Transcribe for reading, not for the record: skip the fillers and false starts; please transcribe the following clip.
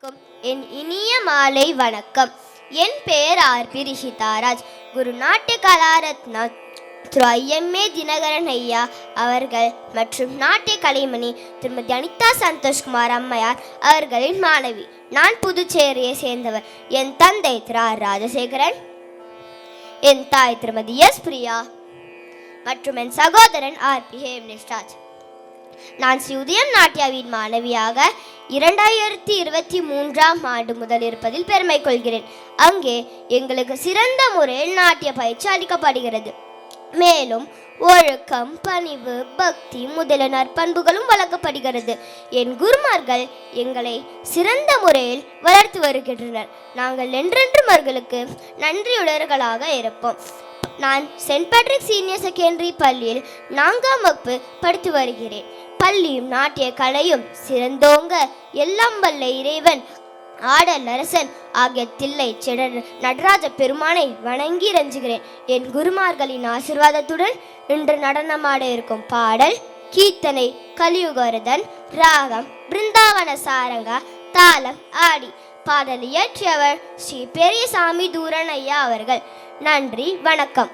என் இனிய மாலை வணக்கம். என் பெயர் ஆர்.பி. ரிஷிதாராஜ். குரு நாட்டிய கலாரத்னா திரு ஐ.எம்.ஏ. தினகரன் ஐயா அவர்கள் மற்றும் நாட்டிய கலைமணி திருமதி அனிதா சந்தோஷ்குமார் அம்மையார் அவர்களின் மாணவி. நான் புதுச்சேரியை சேர்ந்தவர். என் தந்தை திரு ஆர். ராஜசேகரன், என் தாய் திருமதி எஸ். பிரியா மற்றும் என் சகோதரன் ஆர்.பி. ஹேம்னிஷ்ராஜ். நான் ஸ்ரீ உதயம் நாட்டியாவின் மாணவியாக 2023ஆம் ஆண்டு முதல் இருப்பதில் பெருமை கொள்கிறேன். அங்கே எங்களுக்கு சிறந்த முறையில் நாட்டிய பயிற்சி அளிக்கப்படுகிறது. மேலும் ஒழுக்கம், பணிவு, பக்தி முதலிய நற்பண்புகளும் வளர்க்கப்படுகிறது. என் குருமார்கள் எங்களை சிறந்த முறையில் வளர்த்து வருகின்றனர். நாங்கள் என்றென்றும் அவர்களுக்கு நன்றியுள்ளவர்களாக இருப்போம். நான் சென்ட் பேட்ரிக் சீனியர் செகண்டரி பள்ளியில் 4ஆம் வகுப்பு படித்து வருகிறேன். பள்ளியும் நாட்டிய கலையும் சிறந்தோங்க எல்லாம் வல்ல இறைவன் ஆடல் அரசன் ஆகிய தில்லை நடராஜ பெருமானை வணங்கி இறைஞ்சுகிறேன். என் குருமார்களின் ஆசீர்வாதத்துடன் இன்று நடனமாட இருக்கும் பாடல் கீர்த்தனை கலியுகவர்தன், ராகம் பிருந்தாவன சாரங்கா, தாளம் ஆடி. பாடல் இயற்றியவர் ஸ்ரீ பெரியசாமி தூரன் ஐயா அவர்கள். நன்றி, வணக்கம்.